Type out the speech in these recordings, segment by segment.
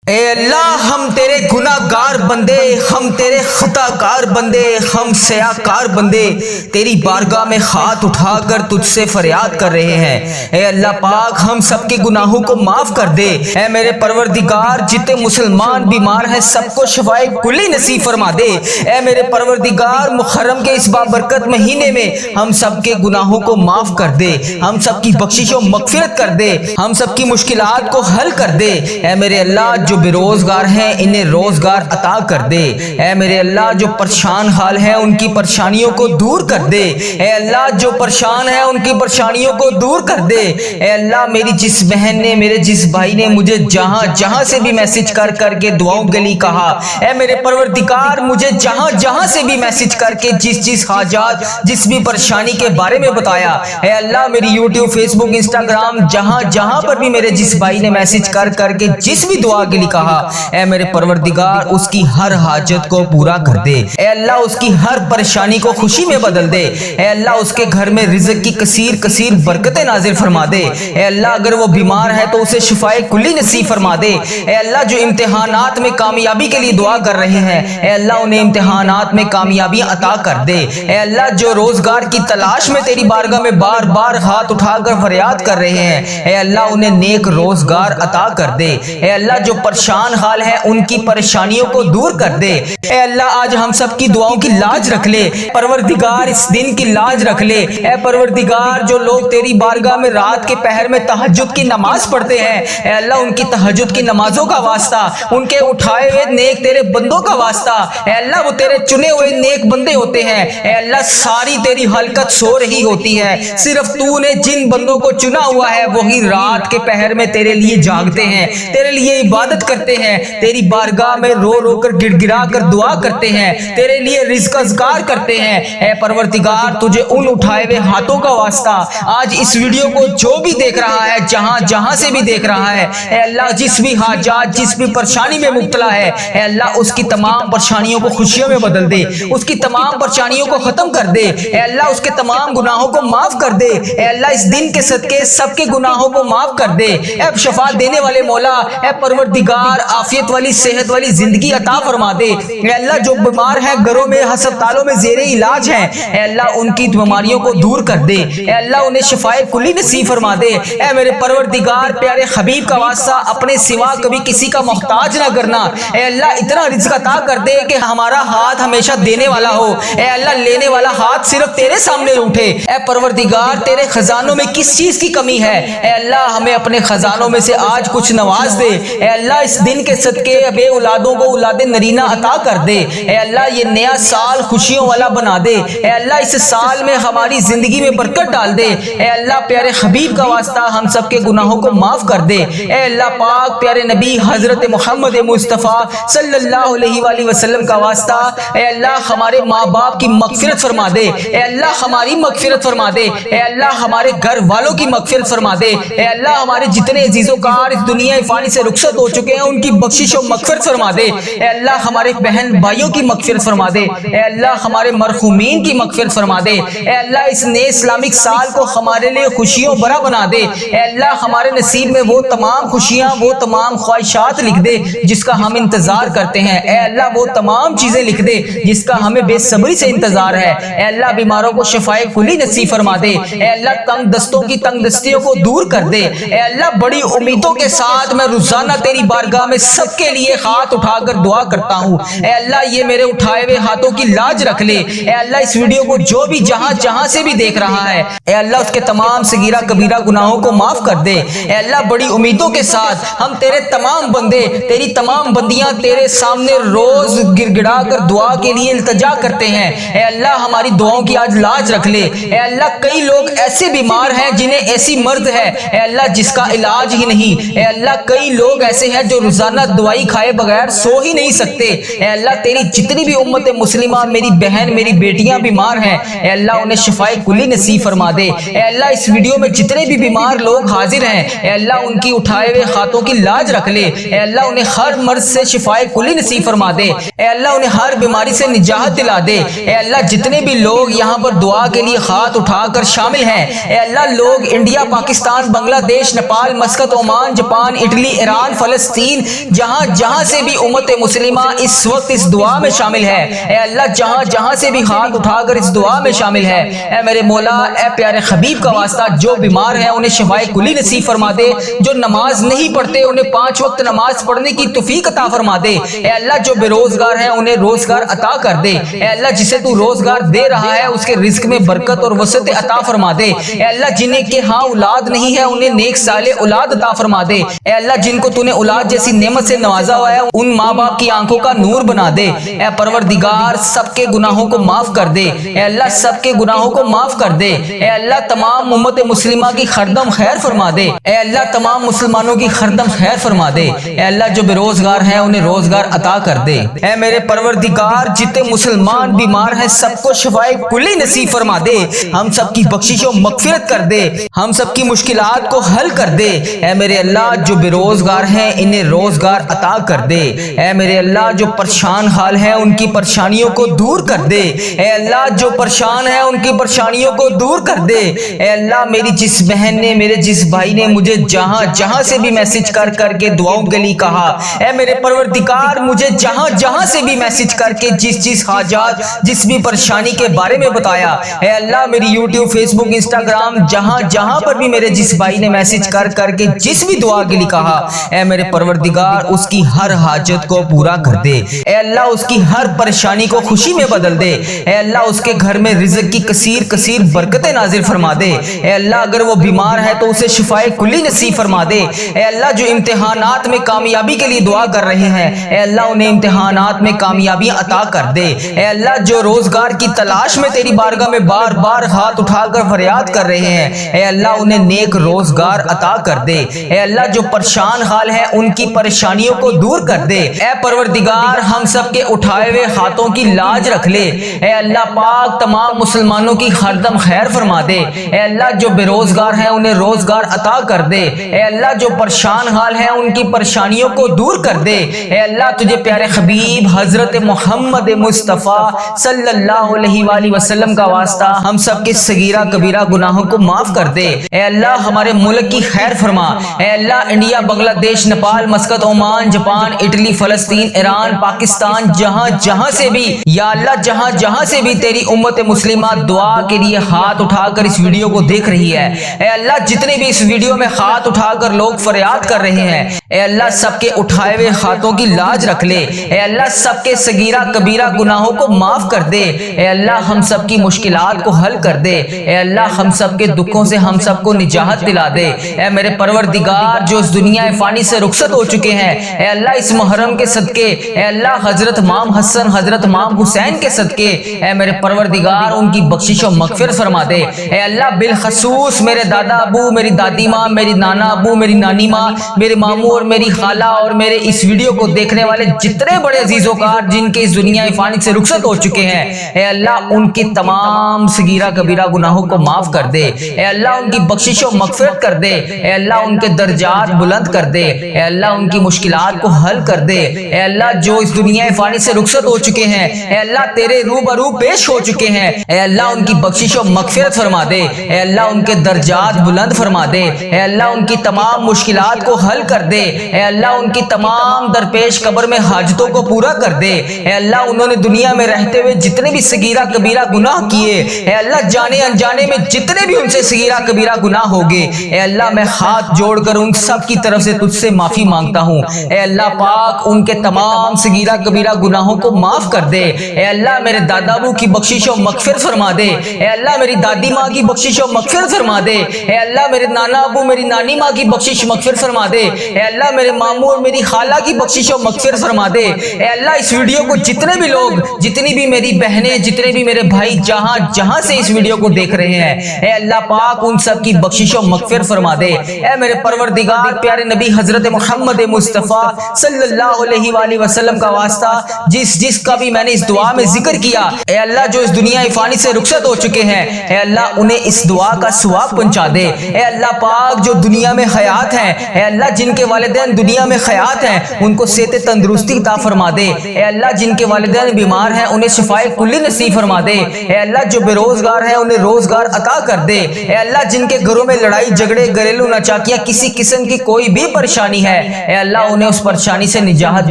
اے اللہ ہم تیرے گناہ گار بندے، ہم تیرے خطا کار بندے، ہم سیاہ کار بندے تیری بارگاہ میں ہاتھ اٹھا کر تجھ سے فریاد کر رہے ہیں۔ اے اللہ پاک ہم سب کے گناہوں کو معاف کر دے۔ اے میرے پروردگار جتنے مسلمان بیمار ہیں سب کو شفائے کلی نصیب فرما دے۔ اے میرے پروردگار محرم کے اس بابرکت مہینے میں ہم سب کے گناہوں کو معاف کر دے، ہم سب کی بخشش و مغفرت کر دے، ہم سب کی مشکلات کو حل کر دے۔ اے میرے اللہ جو بے روزگار ہیں انہیں روزگار عطا کر دے۔ اے میرے اللہ جو پریشان حال ہیں ان کی پریشانیوں کو دور کر دے۔ اے اللہ جو پریشان ہیں ان کی پریشانیوں کو دور کر دے۔ اے اللہ میری جس بہن نے، میرے جس بھائی نے مجھے جہاں جہاں سے بھی میسج کر کر کے دعاؤں کے لیے کہا، اے میرے پروردگار مجھے جہاں جہاں سے بھی میسج کر کے جس حاجات، جس بھی پریشانی کے بارے میں بتایا، اے اللہ میری یوٹیوب، فیس بک، انسٹاگرام جہاں جہاں پر بھی میرے جس بھائی نے میسج کر کر کے جس بھی دعا کے لیے کہا، اے میرے پروردگار اس کی ہر حاجت کو پورا کر دے۔ اے اللہ اس کی ہر پریشانی کو خوشی میں بدل دے۔ اے اللہ اس کے گھر میں رزق کی کثیر کثیر برکتیں نازل فرما دے۔ اے اللہ اگر وہ بیمار ہے تو اسے شفائے کلی نصیب فرما دے۔ اے اللہ جو امتحانات میں کامیابی کے لیے دعا کر رہے ہیں، اے اللہ انہیں امتحانات میں کامیابیاں عطا کر دے۔ اے اللہ جو روزگار کی تلاش میں تیری بارگاہ میں بار بار ہاتھ اٹھا کر فریاد کر رہے ہیں، اے اللہ انہیں نیک روزگار عطا کر دے۔ اے اللہ جو پریشان حال ہے ان کی پریشانیوں کو دور کر دے۔ اے اللہ آج ہم سب کی دعاؤں کی لاج رکھ لے پروردگار، اس دن کی لاج رکھ لے۔ اے پروردگار جو لوگ تیری بارگاہ میں رات کے پہر میں تہجد کی نماز پڑھتے ہیں، اے اللہ ان کی تہجد کی نمازوں کا واسطہ، ان کے اٹھائے ہوئے نیک تیرے بندوں کا واسطہ، اے اللہ وہ تیرے چنے ہوئے نیک بندے ہوتے ہیں۔ اے اللہ ساری تیری حلقت سو رہی ہوتی ہے، صرف تو نے جن بندوں کو چنا ہوا ہے وہی رات کے پہر میں تیرے لیے جاگتے ہیں، تیرے لیے عبادت کرتے ہیں، تیری بارگاہ میں رو رو کر گڑ گڑا کر دعا کرتے ہیں، تیرے لیے رزق اذکار کرتے ہیں۔ اے پروردگار تجھے ان اٹھائے ہوئے ہاتھوں کا واسطہ آج اس ویڈیو کو جو بھی دیکھ رہا ہے، جہاں جہاں سے بھی دیکھ رہا ہے، اے اللہ جس بھی حاجات، جس بھی پریشانی میں مبتلا ہے، اے اللہ اس کی تمام پریشانیوں کو خوشیوں میں بدل دے، اس کی تمام پریشانیوں کو ختم کر دے۔ اے اللہ اس کے تمام گناہوں کو معاف کر دے۔ اے اللہ اس دن کے صدقے سب کے گناہوں کو معاف کر دے۔ اے شفا دینے والے مولا، اے پروردگار عافیت والی، صحت والی زندگی عطا فرما دے۔ اے اللہ جو بیمار ہیں گھروں میں، ہسپتالوں میں زیر علاج ہیں، اے اللہ ان کی بیماریوں کو دور کر دے۔ اے اللہ انہیں شفائے کلی نصیب فرما دے۔ اے میرے پروردگار پیارے حبیب کا واسطہ اپنے سوا کبھی کسی کا محتاج نہ کرنا۔ اے اللہ اتنا رزق عطا کر دے کہ ہمارا ہاتھ ہمیشہ دینے والا ہو، اے اللہ لینے والا ہاتھ صرف تیرے سامنے اٹھے۔ اے پروردگار تیرے خزانوں میں کس چیز کی کمی ہے، اے اللہ ہمیں اپنے خزانوں میں سے آج کچھ نواز دے۔ اے اللہ اس دن کے صدقے بے اولادوں کو اولاد نرینہ عطا کر دے۔ اے اللہ یہ نیا سال خوشیوں والا بنا دے۔ اے اللہ اس سال میں ہماری زندگی میں برکت ڈال دے۔ اے اللہ پیارے حبیب کا واسطہ ہم سب کے گناہوں کو معاف کر دے۔ اے اللہ پاک پیارے نبی حضرت محمد مصطفیٰ صلی اللہ علیہ وآلہ وسلم کا واسطہ، اے اللہ ہمارے ماں باپ کی مغفرت فرما دے۔ اے اللہ ہماری مغفرت فرما دے۔ اے اللہ ہمارے گھر والوں کی مغفرت فرما دے۔ اے اللہ ہمارے جتنے عزیز و کار اس دنیا فانی سے رخصت ہو چکے ہیں ان کی بخشش و مغفرت فرما دے۔ اے اللہ ہمارے بہن بھائیوں کی مغفرت فرما دے۔ اے اللہ ہمارے مرحومین کی مغفرت فرما دے۔ اے اللہ اس نئے اسلامک سال کو ہمارے لیے خوشیوں بھرا بنا دے۔ اے اللہ ہمارے نصیب میں وہ تمام خوشیاں، وہ تمام خواہشات لکھ دے جس کا ہم انتظار کرتے ہیں۔ اے اللہ وہ تمام چیزیں لکھ دے جس کا ہمیں بے صبری سے انتظار ہے۔ اے اللہ بیماروں کو شفائے کلی نصیب فرما دے۔ اے اللہ تنگ دستوں کی تنگ دستیوں کو دور کر دے۔ اے اللہ بڑی امیدوں کے ساتھ میں روزانہ تیری بارگاہ میں سب کے لیے ہاتھ اٹھا کر دعا کرتا ہوں۔ اے اللہ یہ میرے اٹھائے ہوئے ہاتھوں کی لاج رکھ لے۔ اے اللہ اس ویڈیو کو جو بھی جہاں جہاں سے بھی دیکھ رہا ہے، اے اللہ اس کے تمام صغیرہ کبیرہ گناہوں کو معاف کر دے۔ اے اللہ بڑی امیدوں کے ساتھ ہم تیرے تمام بندے، تیری تمام بندیاں تیرے سامنے روز گر گڑا کر دعا کے لیے التجا کرتے ہیں۔ اے اللہ ہماری دعاؤں کی آج لاج رکھ لے۔ اے اللہ کئی لوگ ایسے بیمار ہیں جنہیں ایسی مرض ہے، اے اللہ جس کا علاج ہی نہیں۔ اے اللہ کئی لوگ ایسے ہیں جو روزانہ دوائی کھائے بغیر سو ہی نہیں سکتے۔ اے اللہ تیری جتنی بھی امت مسلمہ، میری بہن، میری بیٹیاں بیمار ہیں، اے اللہ انہیں شفائے کلی نصیب فرما دے۔ اے اللہ اس ویڈیو میں جتنے بھی بیمار لوگ حاضر ہیں، اے اللہ ان کی اٹھائے ہوئے ہاتھوں کی لاج رکھ لے۔ اے اللہ انہیں ہر مرض سے شفائے کلی نصیب فرما دے۔ اے اللہ انہیں ہر بیماری سے نجات دلا دے۔ اے اللہ جتنے بھی لوگ یہاں پر دعا کے لیے ہاتھ اٹھا کر شامل ہیں، اے اللہ لوگ انڈیا، پاکستان، بنگلہ دیش، Nepal, Muscat, Oman, Japan, Italy, Iran, فلسطین فلسطین جہاں جہاں سے بھی امت مسلمہ اس وقت اس دعا میں شامل ہے، اے اللہ جہاں جہاں سے بھی ہاتھ اٹھا کر اس دعا میں شامل ہے، اے میرے مولا اے پیارے حبیب کا واسطہ جو بیمار ہیں انہیں شفائے کلی نصیب فرما دے، جو نماز نہیں پڑھتے انہیں 5 وقت نماز پڑھنے کی توفیق عطا فرما دے، اے اللہ جو بے روزگار ہیں انہیں روزگار عطا کر دے، اے اللہ جسے تو روزگار دے رہا ہے اس کے رزق میں برکت اور وسعت عطا فرما دے، اے اللہ جنہیں کہ ہاں اولاد نہیں ہے انہیں نیک صالح اولاد عطا فرما دے، اے اللہ جن کو تو نے اولاد جیسی نعمت سے نوازا ہوا ہے ان ماں باپ کی آنکھوں کا نور بنا دے، اے پروردگار سب کے گناہوں کو معاف کر دے، اے اللہ سب کے گناہوں کو معاف کر دے، اے اللہ تمام امت مسلمہ کی خردم خیر فرما دے، اے اللہ تمام مسلمانوں کی خردم خیر فرما دے، اے اللہ جو بے روزگار ہیں انہیں روزگار عطا کر دے، اے میرے پروردگار جتنے مسلمان بیمار ہیں سب کو شفائے کلی نصیب فرما دے، ہم سب کی بخشش و مغفرت کر دے، ہم سب کی مشکلات کو حل کر دے، اے میرے اللہ جو بے روزگار ہیں انہیں روزگار عطا کر دے، اے میرے اللہ جو پریشان حال ہیں ان کی پریشانیوں کو دور کر دے، اے اللہ جو پریشان ہیں ان کی پریشانیوں کو دور کر دے، اے اللہ میری جس بہن نے میرے جس بھائی نے مجھے جہاں جہاں سے بھی میسج کر کر کے دعاؤں کے لیے کہا، اے میرے پروردگار مجھے جہاں جہاں سے بھی میسج کر کے جس حاجات جس بھی پریشانی کے بارے میں بتایا، اے اللہ میری یوٹیوب فیس بک انسٹاگرام جہاں جہاں پر بھی میرے جس بھائی نے میسج کر کر کے جس بھی دعا کے لیے کہا، اے میرے پروردگار اس کی ہر حاجت کو پورا کر دے، اے اللہ اس کی ہر پریشانی کو خوشی میں بدل دے، اے اللہ اس کے گھر میں رزق کی کثیر برکتیں نازل فرما دے، اے اللہ اگر وہ بیمار ہے تو اسے شفائے کلی نصیب فرما دے، اے اللہ جو امتحانات میں کامیابی کے لیے دعا کر رہے ہیں اے اللہ انہیں امتحانات میں کامیابی عطا کر دے، اے اللہ جو روزگار کی تلاش میں تیری بارگاہ میں بار بار ہاتھ اٹھا کر فریاد کر رہے ہیں اے اللہ انہیں نیک روزگار عطا کر دے، اے اللہ جو پریشان حال ہیں ان کی پریشانیوں کو دور کر دے، اے پروردگار ہم سب کے اٹھائے ہوئے ہاتھوں کی لاج رکھ لے، اے اللہ پاک تمام مسلمانوں کی خردم خیر فرما دے، اے اللہ جو بے روزگار ہیں انہیں روزگار عطا کر دے، اے اللہ جو پریشان حال ہیں ان کی پریشانیوں کو دور کر دے، اے اللہ تجھے پیارے حبیب حضرت محمد مصطفیٰ صلی اللہ علیہ وآلہ وسلم کا واسطہ ہم سب کے صغیرہ کبیرہ گناہوں کو معاف کر دے، اے اللہ ہمارے ملک کی خیر فرما، اے اللہ انڈیا بنگلہ دیش Nepal Muscat Oman Japan Italy فلسطین ایران پاکستان جہاں جہاں سے بھی یا اللہ جہاں جہاں سے بھی تیری امت مسلمہ دعا کے لیے ہاتھ اٹھا کر اس ویڈیو کو دیکھ رہی ہے، اے اللہ جتنے بھی اس ویڈیو میں ہاتھ اٹھا کر لوگ فریاد کر رہے ہیں اے اللہ سب کے اٹھائے ہوئے ہاتھوں کی لاج رکھ لے، اے اللہ سب کے صغیرہ کبیرہ گناہوں کو معاف کر دے، اے اللہ ہم سب کی مشکلات کو حل کر دے، اے اللہ ہم سب کے دکھوں سے ہم سب کو نجات دلا دے، اے میرے پروردگار جو اس دنیا فانی سے رخصت ہو چکے ہیں اے اللہ اس محرم کے صدقے اے اللہ حضرت امام حسن حضرت امام حسین کے صدقے اے میرے پروردگار ان کی بخشش و مغفرت فرما دے، اے اللہ بالخصوص میرے دادا ابو میری دادی ماں میری نانا ابو میری نانی ماں میرے ماموں اور میری خالہ اور میرے اس ویڈیو کو دیکھنے والے جتنے بڑے عزیز و کار جن کے اس دنیا فانی سے رخصت ہو چکے ہیں اے اللہ ان کی تمام صغیرہ کبیرہ گناہوں کو معاف کر دے، اے اللہ ان کی بخشش و مغفرت کر دے، اے اللہ ان کے درجات بلند کر دے، اے اللہ ان کی مشکلات کو حل کر دے، اے اللہ جو اس دنیا فانی سے رخصت ہو چکے ہیں اے اللہ تیرے روبرو پیش ہو چکے ہیں اے اللہ ان کی بخشش و مغفرت فرما دے، اے اللہ ان کے درجات بلند فرما دے، اے اللہ ان کی تمام مشکلات کو حل کر دے، اے اللہ ان کی تمام درپیش قبر میں حاجتوں کو پورا کر دے، اے اللہ انہوں نے دنیا میں رہتے ہوئے جتنے بھی صغیرہ کبیرہ گناہ کیے اے اللہ جانے انجانے میں جتنے بھی ان سے صغیرہ کبیرہ گناہ ہوگے اے اللہ میں ہاتھ جوڑ کر ان سب کی طرف سے تجھ سے معافی مانگتا ہوں، اے اللہ پاک ان کے تمام صغیرہ کبیرہ گناہوں کو معاف کر دے، اے اللہ میرے دادا ابو کی بخشش و مغفرت فرما دے، اے اللہ میری دادی ماں کی بخشش و مغفرت فرما دے، اے اللہ میرے نانا ابو میری نانی ماں کی بخشش مغفرت فرما دے، اے اللہ میرے ماموں اور میری خالہ کی بخشش و مغفرت فرما دے، اے اللہ اس ویڈیو کو جتنے بھی لوگ جتنی بھی میری بہنیں جتنے بھی میرے بھائی جہاں جہاں سے اس ویڈیو کو دیکھ رہے ہیں اے اللہ پاک ان سب کی بخشش و مغفرت فرما دے، اے میرے پروردگار پیارے نبی حضرت محمد مصطفیٰ صلی اللہ علیہ وآلہ وسلم کا واسطہ جس کا بھی میں نے اس دعا میں ذکر کیا اے اللہ جو اس دنیا فانی سے رخصت ہو چکے ہیں اے اللہ انہیں اس دعا کا ثواب پہنچا دے، اے اللہ پاک جو دنیا میں حیات ہیں اے اللہ جن کے والدین دنیا میں حیات ہیں ان کو صحت تندرستی عطا فرما دے، اے اللہ جن کے والدین بیمار ہیں انہیں شفائے کلی نصیب فرما دے، اے اللہ جو بے روزگار ہیں انہیں روزگار عطا کر دے، اے اللہ جن کے گھروں میں لڑائی جھگڑے گھریلو ناچاکیاں کسی قسم کی کوئی بھی پریشانی ہے اے اللہ انہیں اس پریشانی سے نجات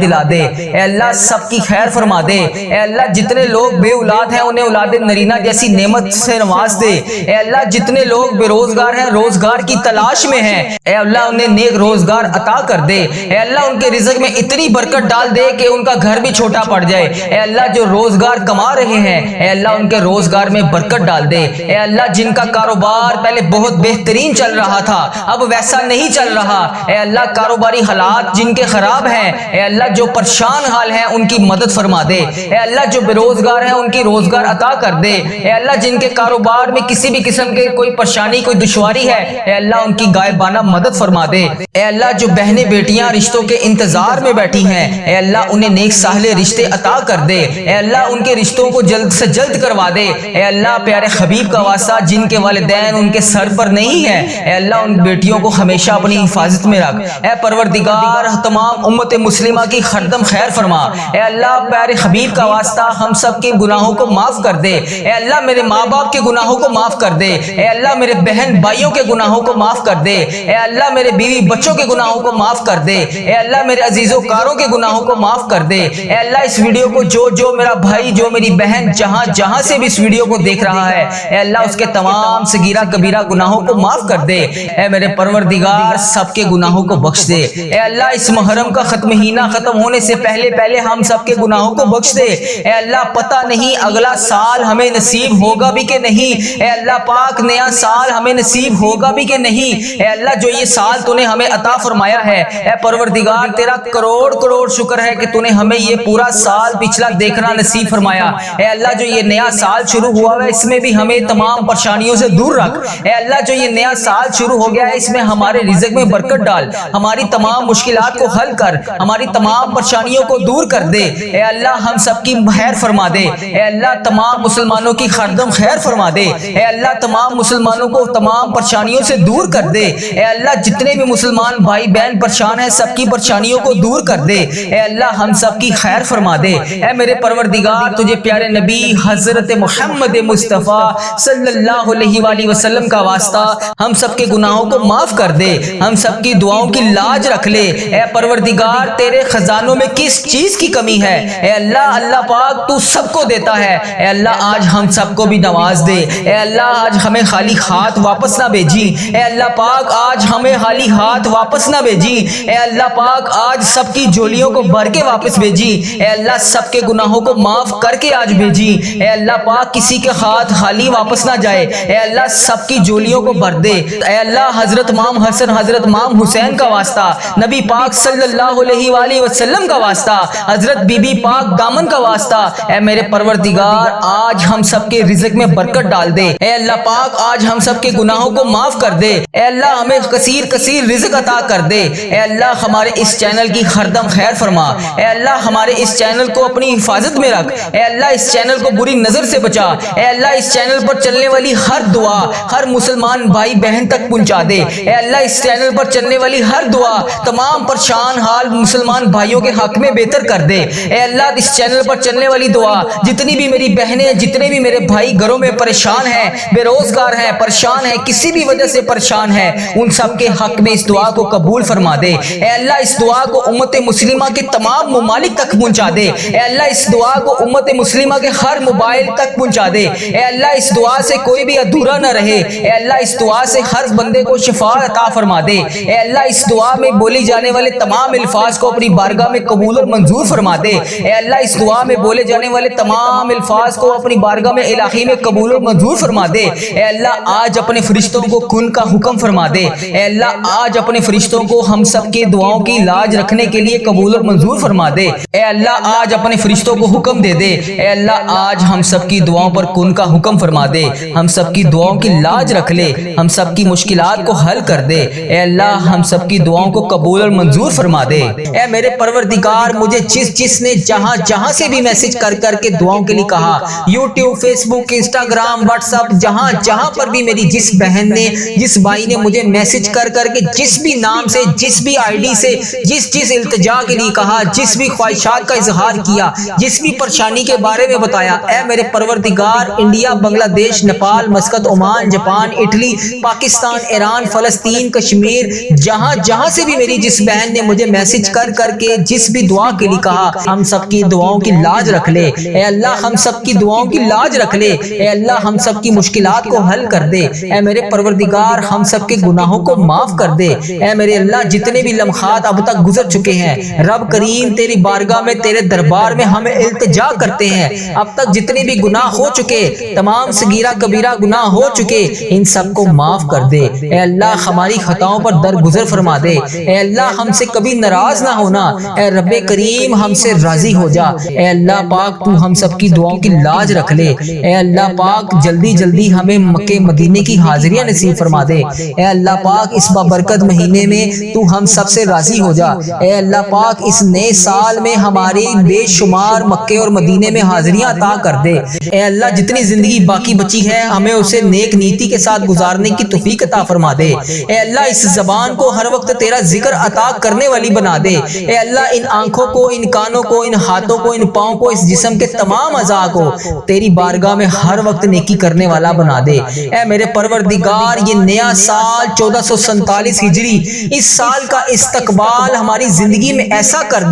دلا دے، اے اللہ سب کی خیر فرما دے، اے اللہ جتنے لوگ بے اولاد ہیں انہیں اولاد نرینہ جیسی نعمت سے نواز دے، اے اللہ جتنے لوگ بے روزگار ہیں روزگار کی تلاش میں ہیں، اے اللہ انہیں نیک روزگار عطا کر دے، اے اللہ ان کے رزق میں اتنی برکت ڈال دے کہ ان کا گھر بھی چھوٹا پڑ جائے، اے اللہ جو روزگار کما رہے ہیں اے اللہ ان کے روزگار میں برکت ڈال دے، اے اللہ جن کا کاروبار پہلے بہت بہترین چل رہا تھا اب ویسا نہیں چل رہا، اے اللہ کاروباری حالات جن کے خراب ہیں اے اللہ جو پریشان حال ہیں ان کی مدد فرما دے، اے اللہ جو بے روزگار ہیں ان کی روزگار عطا کر دے، اے اللہ جن کے کاروبار میں کسی بھی قسم کے کوئی پریشانی کوئی دشواری ہے اے اللہ ان کی غائبانہ مدد فرما دے، اے اللہ جو بہنیں بیٹیاں رشتوں کے انتظار میں بیٹھی ہیں اے اللہ انہیں نیک صالح رشتے عطا کر دے، اے اللہ ان کے رشتوں کو جلد سے جلد کروا دے، اے اللہ پیارے حبیب کا واسطہ جن کے والدین ان کے سر پر نہیں ہے اے اللہ ان بیٹیوں کو ہمیشہ اپنی حفاظت میں رکھ، اے پروردگار تمام امت مسلمہ کی خردم خیر فرما، اے اللہ پیارے حبیب کا واسطہ ہم سب کے گناہوں کو معاف کر دے، اے اللہ میرے ماں باپ کے گناہوں کو معاف کر دے، اے اللہ میرے بہن بھائیوں کے گناہوں کو معاف کر دے، اے اللہ میرے بیوی بچوں کے گناہوں کو معاف کر دے، اے اللہ میرے عزیزوں کاروں کے گناہوں کو معاف کر دے، اے اللہ اس ویڈیو کو جو میرا بھائی جو میری بہن جہاں سے بھی اس ویڈیو کو دیکھ رہا ہے اے اللہ اس کے تمام صغیرہ کبیرہ گناہوں کو معاف کر دے، اے میرے پروردگار سب کے گناہوں کو بخش دے، اے اللہ اس محرم کا مہینہ ختم ہونے سے پہلے ہم سب کے گناہوں کو بخش دے، اے اللہ پتہ نہیں اگلا سال ہمیں نصیب ہوگا بھی کہ نہیں، اے اللہ پاک نیا سال ہمیں نصیب ہوگا بھی کہ نہیں، اے اللہ جو یہ سال تو نے ہمیں عطا فرمایا ہے اے پروردگار تیرا کروڑ شکر ہے کہ تو نے ہمیں یہ پورا سال پچھلا دیکھنا نصیب فرمایا، اے اللہ جو یہ نیا سال شروع ہوا ہے اس میں بھی ہمیں تمام پریشانیوں سے دور رکھ، اے اللہ جو یہ نیا سال شروع ہو گیا ہے اس میں ہمارے رزق میں برکت ڈال، ہماری تمام مشکلات کو حل کر، ہماری تمام پریشانیوں کو دور کر دے، اے اللہ ہم سب کی خیر فرما دے، اے اللہ تمام مسلمانوں کی خردم خیر فرما دے، اے اللہ تمام مسلمانوں کو تمام پریشانیوں سے دور کر دے، اے اللہ جتنے بھی مسلمان بھائی بہن پریشان ہیں سب کی پریشانیوں کو دور کر دے، اے اللہ ہم سب کی خیر فرما دے، اے میرے پروردگار تجھے پیارے نبی حضرت محمد مصطفیٰ صلی اللہ علیہ وآلہ وسلم کا واسطہ ہم سب کے گناہوں کو معاف کر دے، ہم سب کی دعاؤں کی لاج رکھ لے، اے پروردگار تیرے خزانوں میں کس چیز کی کمی ہے، اے اللہ پاک تو سب کو دیتا ہے، اے اللہ آج ہم سب کو بھی نواز دے، اے اللہ آج ہمیں خالی ہاتھ واپس نہ بھیجی، اے اللہ پاک آج ہمیں خالی ہاتھ واپس نہ بھیجی، اے اللہ پاک آج سب کی جھولیوں کو بھر کے واپس بھیجی، اے اللہ سب کے گناہوں کو معاف کر کے آج بھیجی، اے اللہ پاک کسی کے ہاتھ خالی واپس نہ جائے، اے اللہ سب کی جھولیوں کو بھر دے، اے اللہ حضرت امام حسن حضرت امام حسین کا واسطہ نبی پاک صلی اللہ علیہ وآلہ وسلم کا واسطہ حضرت بی بی پاک دامن کا واسطہ اے میرے پروردگار آج ہم سب کے رزق میں برکت ڈال دے، اے اللہ پاک آج ہم سب کے گناہوں کو معاف کر دے، اے اللہ ہمیں کثیر رزق عطا کر دے، اے اللہ ہمارے اس چینل کی خردم خیر فرما، اے اللہ ہمارے اس چینل کو اپنی حفاظت میں رکھ، اے اللہ اس چینل کو بری نظر سے بچا، اے اللہ اس چینل پر چلنے والی ہر دعا ہر مسلمان بھائی بہن تک پہنچا دے، اے اللہ اس چینل پر چلنے والی ہر دعا تمام پریشان حال مسلمان بھائیوں کے حق میں بہتر کر دے، اے اللہ اس چینل پر چلنے والی دعا جتنی بھی میری بہنیں جتنے بھی میرے بھائی گھروں میں پریشان ہیں بے روزگار ہیں پریشان ہیں کسی بھی وجہ سے پریشان ہیں ان سب کے حق میں اس دعا کو قبول فرما دے، اے اللہ اس دعا کو امت مسلمہ کے تمام ممالک تک پہنچا دے، اے اللہ اس دعا کو امت مسلمہ کے ہر موبائل تک پہنچا دے، اے اللہ اس دعا سے کوئی بھی ادھورا نہ رہے، اے اللہ اس دعا سے ہر بندے کو شفا عطا فرما دے، اے اللہ اس دعا میں بولی جانے والے تمام الفاظ کو اپنی بارگاہ میں قبول اور منظور فرما دے، اے اللہ اس دعا میں بولے جانے والے تمام الفاظ کو اپنی بارگاہ میں الہی میں قبول اور منظور فرما دے، اے اللہ آج اپنے فرشتوں کو کن کا حکم فرما دے، اے اللہ آج اپنے فرشتوں کو ہم سب کے دعاؤں کی لاج رکھنے کے لیے قبول اور منظور فرما دے، اے اللہ آج اپنے فرشتوں کو حکم دے دے، اے اللہ آج ہم سب کی دعاؤں پر کن کا حکم فرما دے، ہم سب کی دعاؤں کی لاج رکھ لے، ہم سب کی مشکلات کو حل کر دے، اے اللہ ہم سب کی دعاؤں کو قبول اور منظور فرما دے، اے میرے پروردگار مجھے جس نے جہاں سے بھی میسج کر کے دعاؤں کے لیے کہا یوٹیوب فیس بک انسٹاگرام واٹس ایپ جہاں پر بھی میری جس بہن نے جس بھائی نے مجھے میسج کر کے جس بھی نام سے جس بھی آئی ڈی سے جس التجا کے لیے کہا جس بھی خواہشات کا اظہار کیا جس بھی پریشانی کے بارے میں بتایا، اے میرے پروردگار انڈیا بنگلہ دیش Nepal Muscat Oman Japan Italy Pakistan Iran فلسطین کشمیر جہاں سے بھی میری جس بہن نے مجھے میسج کر کے جس بھی دعا کے لیے کہا، ہم سب کی دعاؤں کی لاج رکھ لے اے اللہ، ہم سب کی دعاؤں کی لاج رکھ لے اے اللہ، ہم سب کی مشکلات کو حل کر دے اے میرے پروردگار، ہم سب کے گناہوں کو معاف کر دے اے میرے اللہ، جتنے بھی لمحات اب تک گزر چکے ہیں رب کریم تیری بارگاہ میں، تیرے دربار میں ہمیں التجا کرتے ہیں، اب تک جتنے بھی گناہ ہو چکے، تمام صغیرہ کبیرہ گناہ ہو چکے، ان سب کو معاف کر دے اے اللہ، ہماری خطاؤں پر درگزر فرما دے اے اللہ، ہم سے کبھی ناراض نہ ہونا اے رب کریم، ہم سے راضی ہو جا اے اللہ پاک، تو ہم سب کی دعاؤں کی لاج رکھ لے اے اللہ پاک، جلدی جلدی ہمیں مکہ مدینے کی حاضریاں نصیب فرما دے اے اللہ پاک، اس بابرکت مہینے میں تو ہم سب سے راضی ہو جا اے اللہ پاک، اس نئے سال میں ہماری بے شمار مکے اور مدینے میں حاضریاں عطا کر دے اے اللہ، جتنی زندگی باقی بچی ہے ہمیں اسے نیک نیتی کے ساتھ گزارنے کی توفیق عطا فرما دے اے اللہ، اس زبان کو ہر وقت تیرا ذکر عطا کرنے والی بنا دے اے اللہ، ان آنکھوں کو، ان کانوں کو، ان ہاتھوں کو، ان پاؤں کو، اس جسم کے تمام اعضاء کو تیری بارگاہ میں ہر وقت نیکی کرنے والا بنا دے اے میرے پروردگار، یہ نیا سال 1447 ہجری، اس سال کا استقبال ہماری زندگی میں ایسا کر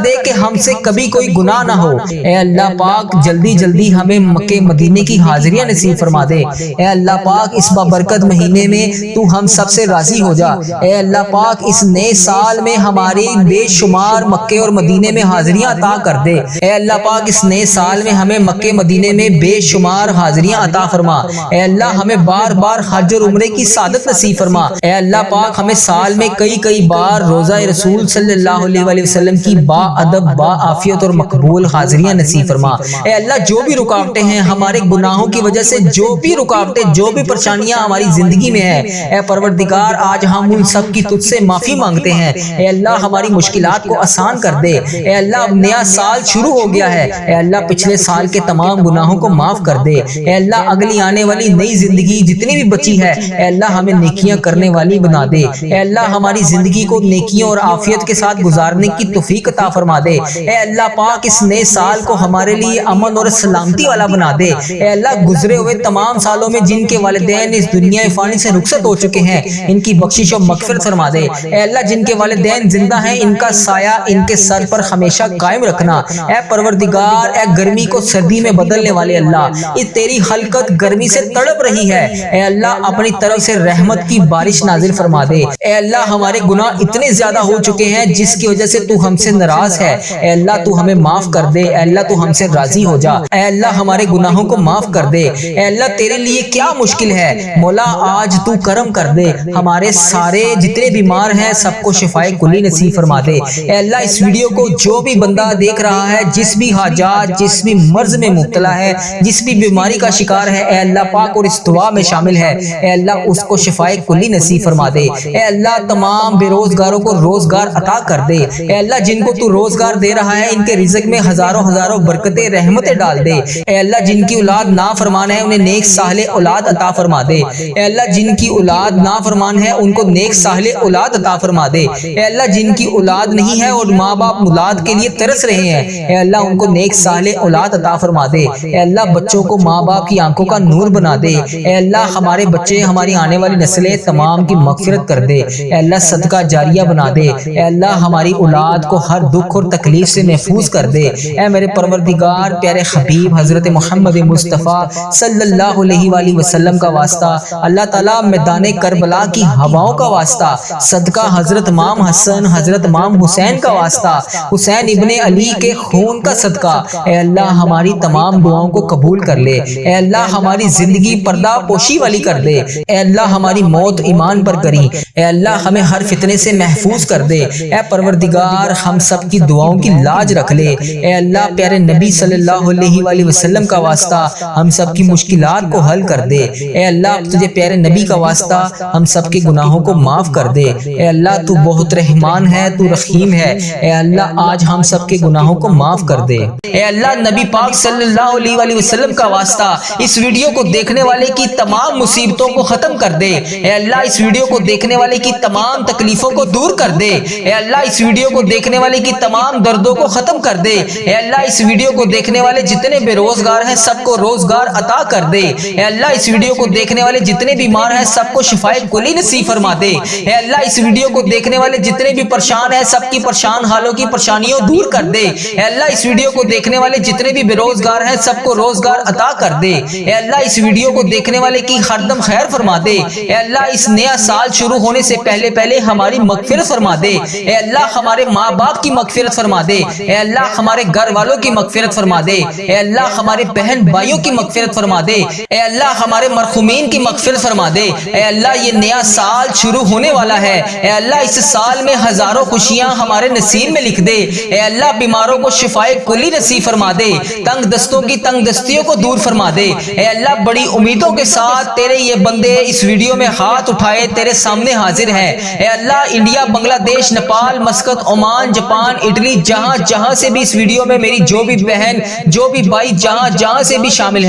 دے کہ ہم سے کبھی کوئی گناہ نہ ہو اے اللہ پاک، جلدی جلدی ہمیں مکہ مدینے کی حاضریاں نصیب فرما دے اے اللہ پاک، اس بابرکت مہینے میں تو ہم سب سے راضی ہو جا اے اللہ پاک، اس نئے سال میں ہماری بے شمار مکے اور مدینے میں حاضریاں عطا کر دے اے اللہ پاک، اس نئے سال میں ہمیں مکے مدینے میں بے شمار حاضریاں عطا فرما اے اللہ، ہمیں بار بار حج اور عمرے کی سعادت نصیب فرما اے اللہ پاک، ہمیں سال میں کئی بار روزہ رسول صلی اللہ علیہ وسلم کی با ادب، با عافیت اور مقبول حاضریاں نصیب فرما اے اللہ، جو بھی رکاوٹیں ہیں ہمارے گناہوں کی وجہ سے، جو بھی رکاوٹیں، جو بھی پریشانیاں ہماری زندگی میں ہیں اے پروردگار، آج ہم ان سب کی تجھ سے معافی مانگتے ہیں اے اللہ، ہماری مشکلات کو آسان کر دے اے اللہ، اب نیا سال شروع ہو گیا ہے اے اللہ، پچھلے سال کے تمام گناہوں کو معاف کر دے اے اللہ، اگلی آنے والی نئی زندگی جتنی بھی بچی ہے اے اللہ، ہمیں نیکیاں کرنے والی بنا دے اے اللہ، ہماری زندگی کو نیکیوں اور عافیت کے ساتھ گزارنے کی توفیق عطا فرما دے اے اللہ پاک، اس نئے سال کو ہمارے لیے امن اور سلامتی والا بنا دے اے اللہ، گزرے ہوئے تمام سالوں میں جن کے والدین اس دنیا فانی سے رخصت ہو چکے ہیں، ان کی بخشش و مغفرت فرما دے اے اللہ، جن کے والدین زندہ ہیں ان کا سایہ ان کے سر پر ہمیشہ قائم رکھنا اے پروردگار، اے گرمی کو سردی میں بدلنے والے اللہ، اس تیری خلقت گرمی سے تڑپ رہی ہے اے اللہ، اپنی طرف سے رحمت کی بارش نازل فرما دے اے اللہ، ہمارے گناہ اتنے زیادہ ہو چکے ہیں جس کی وجہ سے تو ہم سے ناراض ہے اے اللہ، تو ہمیں معاف کر دے اے اللہ، تو ہم سے راضی ہو جا اے اللہ، ہمارے گناہوں کو معاف کر دے اے اللہ، تیرے لیے کیا مشکل ہے مولا، آج تو کرم کر دے، ہمارے سارے جتنے بیمار ہیں سب کو شفائے کلی نصیب فرما دے اے اللہ، اس ویڈیو کو جو بھی بندہ دیکھ رہا ہے، جس بھی حاجات، جس بھی مرض میں مبتلا ہے، جس بھی بیماری کا شکار ہے اے اللہ پاک، اور اس دعا میں شامل ہے اے اللہ، اس کو شفائے کلی نصیب فرما دے اے اللہ، تمام بے روزگاروں کو روزگار عطا کر دے اے اللہ، جن کو تو روزگار دے رہا ہے ان کے رزق میں ہزاروں برکتیں، رحمتیں ڈال دے اے اللہ، جن کی اولاد نافرمان ہے انہیں نیک صالح اولاد عطا فرما دے اے اللہ، جن کی اولاد نافرمان ہے ان کو نیک صالح اولاد عطا فرما دے اے اللہ، جن کی اولاد نہیں ہے اور ماں باپ اولاد کے لیے ترس رہے ہیں اے اللہ، ان کو نیک صالح اولاد عطا فرما دے اے اللہ، بچوں کو ماں باپ کی آنکھوں کا نور بنا دے اے اللہ، ہمارے بچے، ہماری آنے والی نسلیں تمام کی مغفرت کر دے اے اللہ، صدقہ جاریہ بنا دے اے اللہ، ہماری اولاد کو ہر دکھ اور تکلیف سے محفوظ کر دے اے میرے پروردگار، پیارے حبیب حضرت محمد مصطفیٰ صلی اللہ علیہ وآلہ وسلم کا واسطہ، اللہ تعالیٰ میدان کربلا کی ہواؤں کا واسطہ، صدقہ حضرت امام حسن، حضرت امام حسین کا واسطہ، حسین ابن علی کے خون کا صدقہ اے اللہ، ہماری تمام دعاؤں کو قبول کر لے اے اللہ، ہماری زندگی پردہ پوشی والی کر دے اے اللہ، ہماری موت ایمان پر کری اے اللہ، ہمیں ہر فتنے سے محفوظ کر دے اے پروردگار، ہم سب کی دعاؤں کی لاج رکھ لے اے اللہ، پیارے نبی صلی اللہ علیہ وآلہ وسلم کا واسطہ، ہم سب کی مشکلات کو حل کر دے اے اللہ، تجھے پیارے نبی کا واسطہ، ہم سب کے گناہوں کو معاف کر دے اے اللہ، تو بہت رحمان ہے، تو رحیم ہے اے اللہ، آج ہم سب کے گناہوں کو معاف کر دے اے اللہ، نبی پاک صلی اللہ علیہ وآلہ وسلم کا واسطہ، اس ویڈیو کو دیکھنے والے کی تمام مصیبتوں کو ختم کر دے اے اللہ، اس ویڈیو کو دیکھنے والے کی تمام تکلیفوں کو دور کر دے اے اللہ، اس ویڈیو کو دیکھنے والے کی تمام دردوں کو ختم کر دے اے اللہ، اس ویڈیو کو دیکھنے والے جتنے بے روزگار ہیں سب کو روزگار عطا کر دے اے اللہ، اس ویڈیو کو دیکھنے والے جتنے بیمار ہیں سب کو شفائے کلی نصیب فرما دے اے اللہ اس ویڈیو کو دیکھنے والے جتنے بھی پریشان ہیں سب کی پریشان حالوں کی پریشانیوں دور کر دے. اے اللہ اس ویڈیو کو دیکھنے والے جتنے بھی بے روزگار ہیں سب کو روزگار عطا کر دے. اے اللہ اس ویڈیو کو دیکھنے والے کی ہر دم خیر فرما دے. اے اللہ اس نیا سال شروع ہونے سے پہلے ہماری مغفرت فرما دے. اے اللہ ہمارے ماں باپ کی مغفرت فرما دے. اے اللہ ہمارے گھر والوں کی مغفرت فرما دے. اے اللہ ہمارے بہن بھائیوں کی مغفرت فرما دے. اے اللہ ہمارے مرحومین کی مغفرت فرما دے. اے اللہ یہ نیا سال شروع ہونے والا ہے. اے اللہ اس سال میں ہزاروں خوشیاں ہمارے نصیب میں لکھ دے. اے اللہ بیماروں کو شفائے کلی نصیب فرما دے. تنگ دستوں کی تنگ دستیوں کو دور فرما دے. اے اللہ بڑی امیدوں کے ساتھ تیرے یہ بندے اس ویڈیو میں ہاتھ اٹھائے تیرے سامنے حاضر ہیں. اے اللہ انڈیا، بنگلہ دیش، Nepal, Muscat, Oman, Japan, Italy, جہاں سے بھی اس ویڈیو میں میری جو بھی بہن جو بھی بھائی جہاں سے بھی شامل ہیں